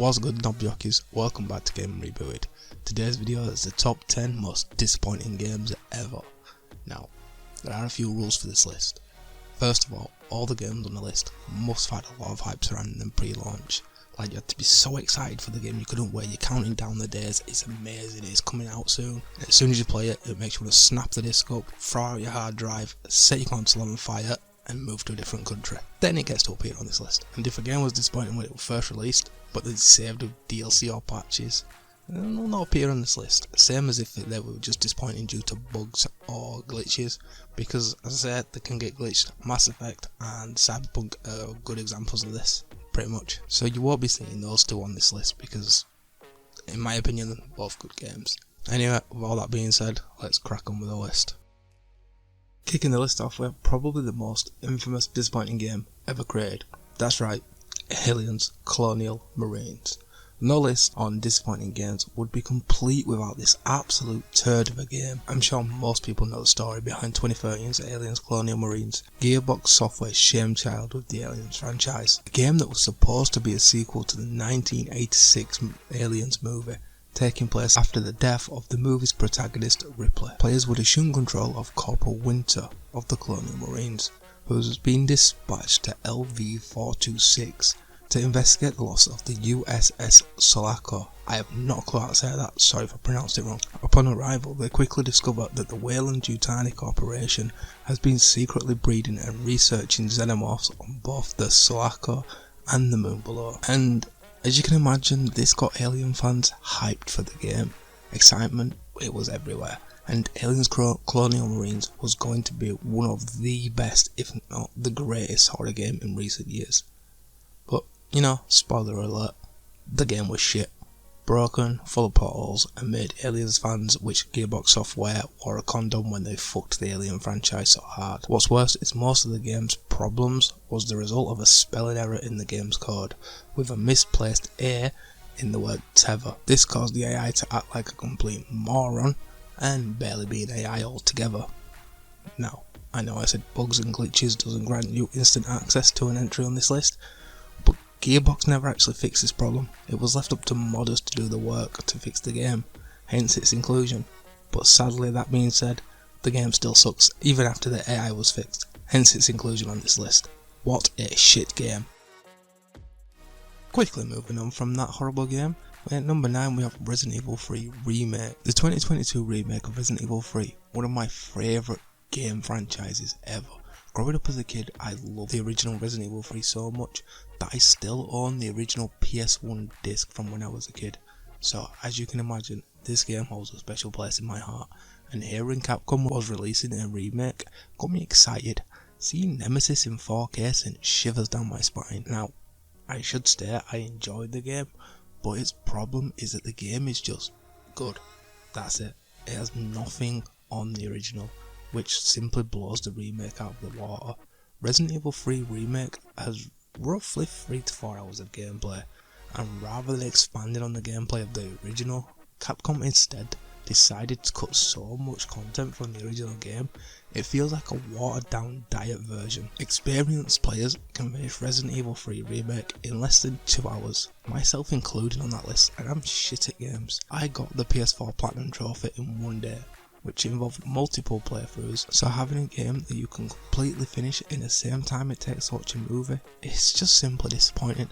What's good, Nobbyockies? Welcome back to Game Rebooted. Today's video is the top 10 most disappointing games ever. Now, there are a few rules for this list. First of all the games on the list must have had a lot of hype surrounding them pre-launch. Like, you had to be so excited for the game you couldn't wait, you're counting down the days, it's amazing, it's coming out soon. And as soon as you play it, it makes you want to snap the disc up, throw out your hard drive, set your console on fire, and move to a different country. Then it gets to appear on this list. And if a game was disappointing when it was first released, but then saved with DLC or patches, it will not appear on this list. Same as if they were just disappointing due to bugs or glitches, because as I said, they can get glitched. Mass Effect and Cyberpunk are good examples of this, pretty much. So you won't be seeing those two on this list because, in my opinion, they're both good games. Anyway, with all that being said, let's crack on with the list. Kicking the list off with probably the most infamous disappointing game ever created. That's right, Aliens Colonial Marines. No list on disappointing games would be complete without this absolute turd of a game. I'm sure most people know the story behind 2013's Aliens Colonial Marines, Gearbox Software's shamechild with the Aliens franchise. A game that was supposed to be a sequel to the 1986 Aliens movie, taking place after the death of the movie's protagonist Ripley. Players would assume control of Corporal Winter of the Colonial Marines, who was being dispatched to LV-426 to investigate the loss of the USS Sulaco. I have no clue how to say that, sorry if I pronounced it wrong. Upon arrival, they quickly discover that the Weyland-Yutani Corporation has been secretly breeding and researching xenomorphs on both the Sulaco and the moon below. And as you can imagine, this got Alien fans hyped for the game. Excitement, it was everywhere. And Aliens Colonial Marines was going to be one of the best, if not the greatest horror game in recent years. But, you know, spoiler alert, the game was shit. Broken, full of potholes, and made Aliens fans wish Gearbox Software wore a condom when they fucked the Alien franchise so hard. What's worse is most of the game's problems was the result of a spelling error in the game's code, with a misplaced A in the word tether. This caused the AI to act like a complete moron, and barely be an AI altogether. Now, I know I said bugs and glitches doesn't grant you instant access to an entry on this list, but Gearbox never actually fixed this problem. It was left up to modders to do the work to fix the game, hence its inclusion. But sadly, that being said, the game still sucks even after the AI was fixed, hence its inclusion on this list. What a shit game. Quickly moving on from that horrible game, at number 9 we have Resident Evil 3 Remake. The 2022 remake of Resident Evil 3, one of my favourite game franchises ever. Growing up as a kid, I loved the original Resident Evil 3 so much that I still own the original PS1 disc from when I was a kid. So as you can imagine, this game holds a special place in my heart, and hearing Capcom was releasing a remake got me excited. Seeing Nemesis in 4K sent shivers down my spine. Now, I should state I enjoyed the game, but its problem is that the game is just good. That's it. It has nothing on the original, which simply blows the remake out of the water. Resident Evil 3 Remake has roughly 3 to 4 hours of gameplay, and rather than expanding on the gameplay of the original, Capcom instead decided to cut so much content from the original game, it feels like a watered down diet version. Experienced players can finish Resident Evil 3 Remake in less than 2 hours, myself included on that list, and I'm shit at games. I got the PS4 Platinum Trophy in one day, which involved multiple playthroughs, so having a game that you can completely finish in the same time it takes to watch a movie, it's just simply disappointing.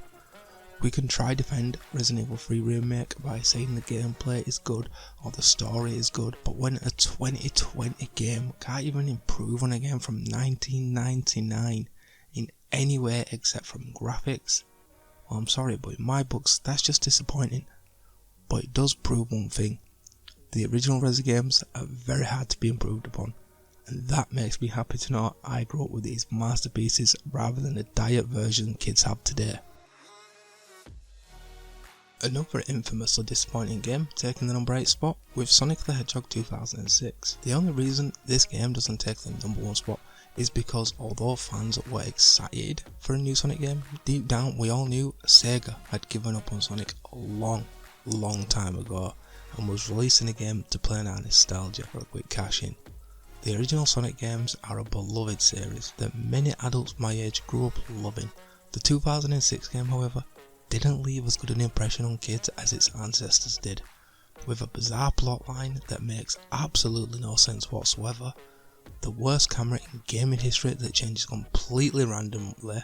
We can try defend Resident Evil 3 Remake by saying the gameplay is good or the story is good, but when a 2020 game can't even improve on a game from 1999 in any way except from graphics, well, I'm sorry, but in my books that's just disappointing. But it does prove one thing: the original Resi games are very hard to be improved upon, and that makes me happy to know I grew up with these masterpieces rather than the diet version kids have today. Another infamously disappointing game taking the number 8 spot with Sonic the Hedgehog 2006. The only reason this game doesn't take the number 1 spot is because although fans were excited for a new Sonic game, deep down we all knew Sega had given up on Sonic a long time ago and was releasing a game to play on our nostalgia for a quick cash in. The original Sonic games are a beloved series that many adults my age grew up loving. The 2006 game, however, didn't leave as good an impression on kids as its ancestors did, with a bizarre plotline that makes absolutely no sense whatsoever, the worst camera in gaming history that changes completely randomly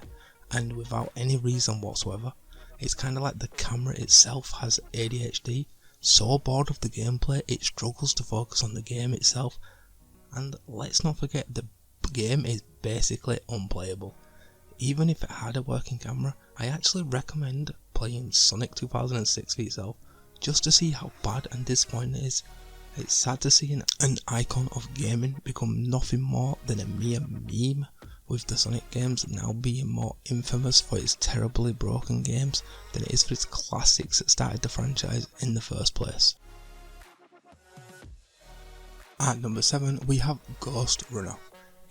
and without any reason whatsoever. It's kinda like the camera itself has ADHD, so bored of the gameplay it struggles to focus on the game itself, and let's not forget the game is basically unplayable. Even if it had a working camera, I actually recommend playing Sonic 2006 for yourself, just to see how bad and disappointing it is. It's sad to see an icon of gaming become nothing more than a mere meme, with the Sonic games now being more infamous for its terribly broken games than it is for its classics that started the franchise in the first place. At number 7 we have Ghostrunner,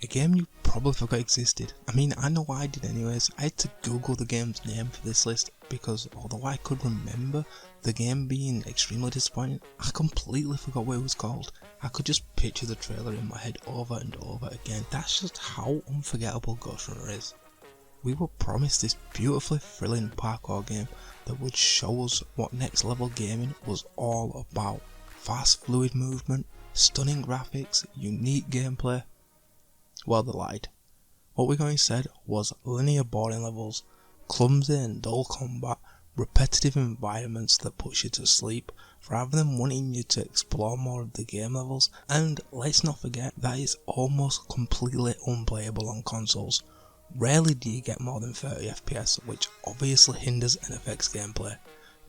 a game you probably forgot existed. I mean, I know I did anyways. I had to Google the game's name for this list because although I could remember the game being extremely disappointing, I completely forgot what it was called. I could just picture the trailer in my head over and over again. That's just how unforgettable Ghostrunner is. We were promised this beautifully thrilling parkour game that would show us what next level gaming was all about. Fast fluid movement, stunning graphics, unique gameplay. Well, they lied. What we got instead was linear boring levels, clumsy and dull combat, repetitive environments that push you to sleep rather than wanting you to explore more of the game levels, and let's not forget that it's almost completely unplayable on consoles. Rarely do you get more than 30 FPS, which obviously hinders and affects gameplay.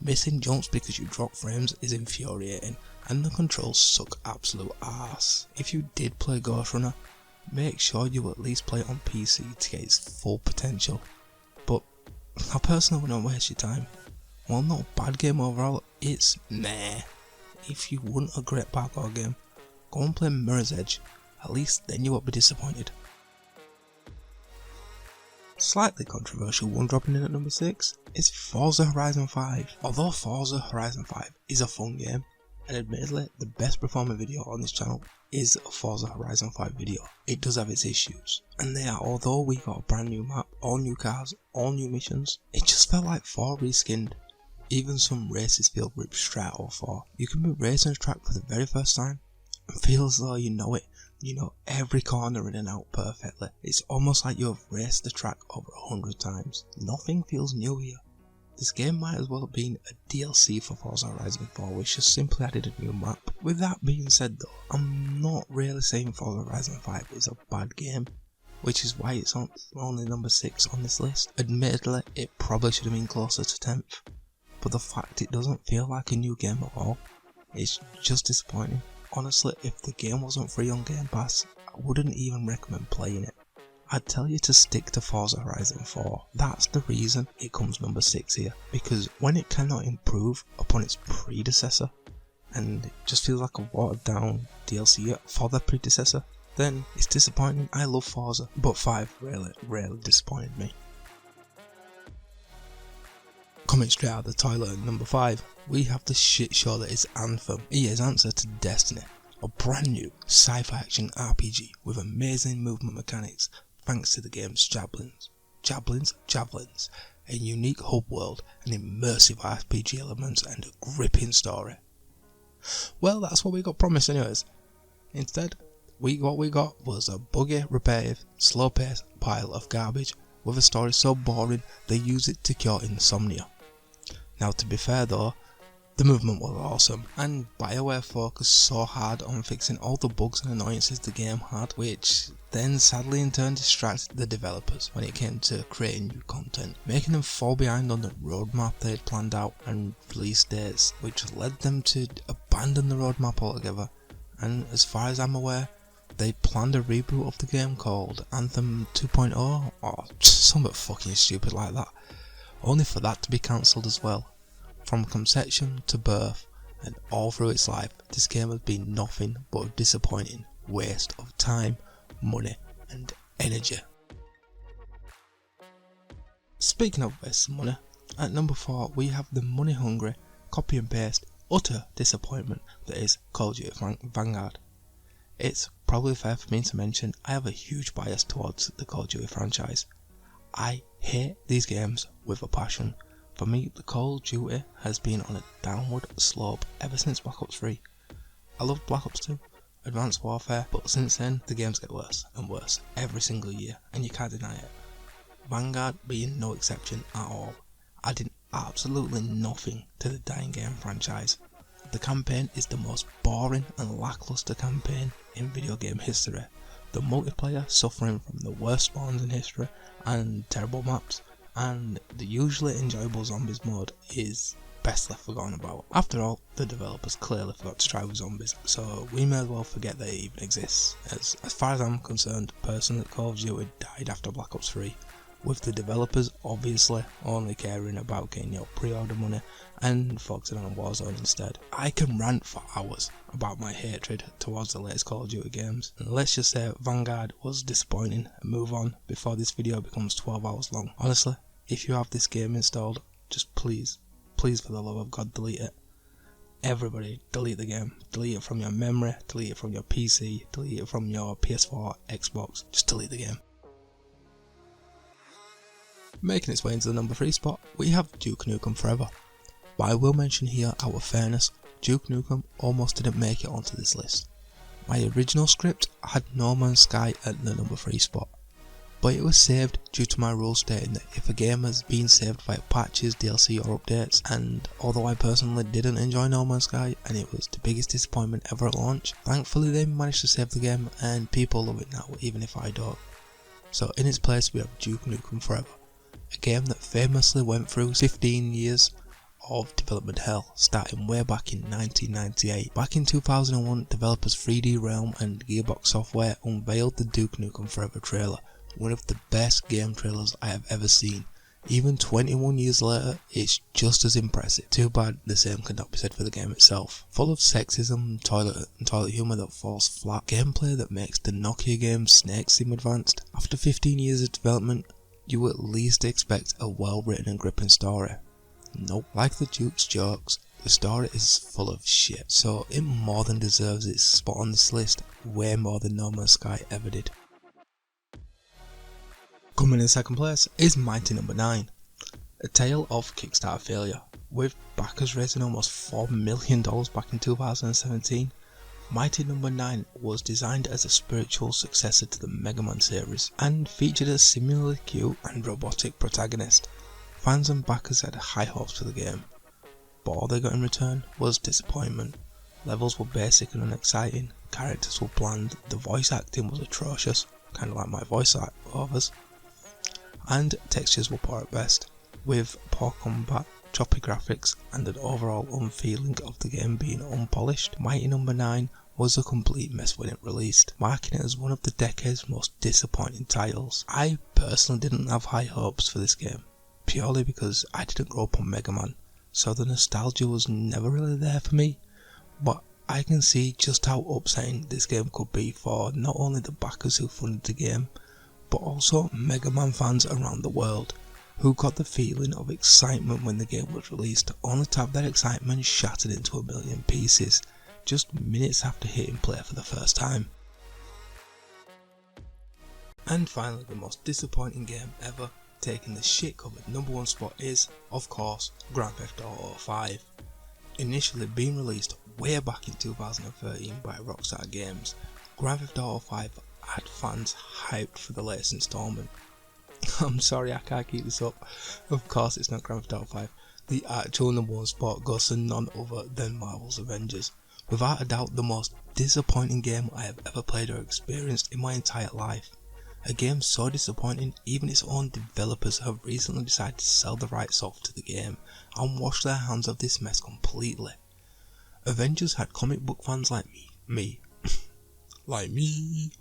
Missing jumps because you drop frames is infuriating, and the controls suck absolute arse. If you did play Ghostrunner, make sure you at least play it on PC to get its full potential. But I personally wouldn't waste your time. While not a bad game overall, it's meh. If you want a great parkour game, go and play Mirror's Edge, at least then you won't be disappointed. Slightly controversial one dropping in at number 6 is Forza Horizon 5. Although Forza Horizon 5 is a fun game, and admittedly the best performing video on this channel is a Forza Horizon 5 video, it does have its issues, and they are, although we got a brand new map, all new cars, all new missions, it just felt like 4 reskinned. Even some races feel ripped straight out of 4. You can be racing a track for the very first time and feel as though you know it. You know every corner in and out perfectly. It's almost like you have raced the track over 100 times. Nothing feels new here. This game might as well have been a DLC for Forza Horizon 4, which just simply added a new map. With that being said though, I'm not really saying Forza Horizon 5 is a bad game, which is why it's only number 6 on this list. Admittedly, it probably should have been closer to 10th, but the fact it doesn't feel like a new game at all, it's just disappointing. Honestly, if the game wasn't free on Game Pass, I wouldn't even recommend playing it. I'd tell you to stick to Forza Horizon 4. That's the reason it comes number 6 here, because when it cannot improve upon its predecessor, and it just feels like a watered down DLC for the predecessor, then it's disappointing. I love Forza, but 5 really disappointed me. Coming straight out of the toilet at number 5, we have the shit show that is Anthem, EA's answer to Destiny, a brand new sci-fi action RPG with amazing movement mechanics thanks to the game's javelins, a unique hub world, and immersive RPG elements and a gripping story. Well, that's what we got promised anyways. Instead, what we got was a buggy, repetitive, slow-paced pile of garbage with a story so boring they use it to cure insomnia. Now, to be fair though, the movement was awesome, and BioWare focused so hard on fixing all the bugs and annoyances the game had, which then sadly in turn distracted the developers when it came to creating new content, making them fall behind on the roadmap they had planned out and release dates, which led them to abandon the roadmap altogether. And as far as I'm aware, they planned a reboot of the game called Anthem 2.0 or something fucking stupid like that, only for that to be cancelled as well. From conception to birth and all through its life, this game has been nothing but a disappointing waste of time, money and energy. Speaking of waste of money, at number 4 we have the money hungry, copy and paste, utter disappointment that is Call of Duty Vanguard. It's probably fair for me to mention I have a huge bias towards the Call of Duty franchise. I hate these games with a passion, For me, the Call of Duty has been on a downward slope ever since Black Ops 3. I loved Black Ops 2, Advanced Warfare, but since then the games get worse and worse every single year, and you can't deny it. Vanguard being no exception at all, adding absolutely nothing to the dying game franchise. The campaign is the most boring and lackluster campaign in video game history. The multiplayer suffering from the worst spawns in history and terrible maps, and the usually enjoyable zombies mode is best left forgotten about. After all, the developers clearly forgot to try with zombies, so we may as well forget they even exist. As far as I'm concerned, personally, Call of Duty died after Black Ops 3, with the developers obviously only caring about getting your pre-order money and focusing on Warzone instead. I can rant for hours about my hatred towards the latest Call of Duty games, and let's just say Vanguard was disappointing and move on before this video becomes 12 hours long. Honestly, if you have this game installed, just please for the love of God, delete it. Everybody, delete the game. Delete it from your memory, delete it from your PC, delete it from your PS4, Xbox, just delete the game. Making its way into the number 3 spot, we have Duke Nukem Forever. But I will mention here, out of fairness, Duke Nukem almost didn't make it onto this list. My original script had No Man's Sky at the number 3 spot, but it was saved due to my rule stating that if a game has been saved via patches, DLC or updates, and although I personally didn't enjoy No Man's Sky and it was the biggest disappointment ever at launch, thankfully they managed to save the game and people love it now even if I don't. So in its place we have Duke Nukem Forever, a game that famously went through 15 years of development hell, starting way back in 1998. Back in 2001, developers 3D Realm and Gearbox Software unveiled the Duke Nukem Forever trailer, one of the best game trailers I have ever seen. Even 21 years later, it's just as impressive. Too bad the same cannot be said for the game itself. Full of sexism, toilet humour that falls flat, gameplay that makes the Nokia game Snake seem advanced. After 15 years of development, you at least expect a well written and gripping story. Nope. Like the Duke's jokes, the story is full of shit, so it more than deserves its spot on this list, way more than No Man's Sky ever did. Coming in second place is Mighty No. 9, a tale of Kickstarter failure. With backers raising almost $4 million back in 2017, Mighty No. 9 was designed as a spiritual successor to the Mega Man series, and featured a similarly cute and robotic protagonist. Fans and backers had high hopes for the game, but all they got in return was disappointment. Levels were basic and unexciting, characters were bland, the voice acting was atrocious, kinda like my voiceovers, and textures were poor at best, with poor combat, choppy graphics and an overall unfeeling of the game being unpolished. Mighty No. 9 was a complete mess when it released, marking it as one of the decade's most disappointing titles. I personally didn't have high hopes for this game, purely because I didn't grow up on Mega Man, so the nostalgia was never really there for me, but I can see just how upsetting this game could be for not only the backers who funded the game, but also Mega Man fans around the world, who got the feeling of excitement when the game was released, only to have that excitement shattered into a million pieces, just minutes after hitting play for the first time. And finally, the most disappointing game ever, taking the shit covered number 1 spot is, of course, Grand Theft Auto 5. Initially being released way back in 2013 by Rockstar Games, Grand Theft Auto 5 had fans hyped for the latest installment. I'm sorry, I can't keep this up. Of course it's not Grand Theft Auto 5. The actual number 1 spot goes to none other than Marvel's Avengers. Without a doubt the most disappointing game I have ever played or experienced in my entire life. A game so disappointing, even its own developers have recently decided to sell the rights off to the game and wash their hands of this mess completely. Avengers had comic book fans like me. Man,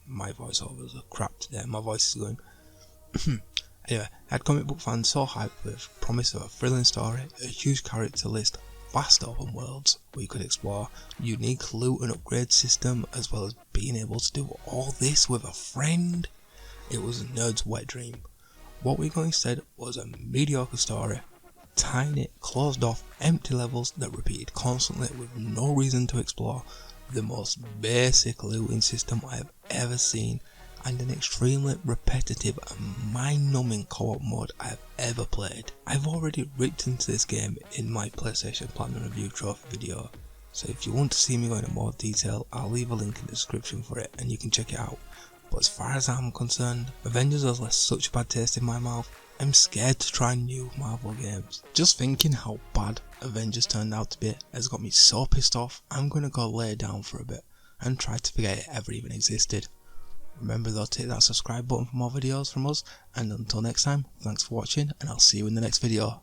my voiceovers are crap today, my voice is going. Anyway, had comic book fans so hyped with promise of a thrilling story, a huge character list, vast open worlds we could explore, unique loot and upgrade system, as well as being able to do all this with a friend. It was a nerd's wet dream. What we got instead was a mediocre story, tiny, closed off, empty levels that repeated constantly with no reason to explore, the most basic looting system I have ever seen, and an extremely repetitive and mind-numbing co-op mode I have ever played. I've already ripped into this game in my PlayStation Platinum Review Trophy video, so if you want to see me go into more detail, I'll leave a link in the description for it and you can check it out. But as far as I'm concerned, Avengers has left such a bad taste in my mouth, I'm scared to try new Marvel games. Just thinking how bad Avengers turned out to be has got me so pissed off, I'm gonna go lay down for a bit and try to forget it ever even existed. Remember though to hit that subscribe button for more videos from us, and until next time, thanks for watching and I'll see you in the next video.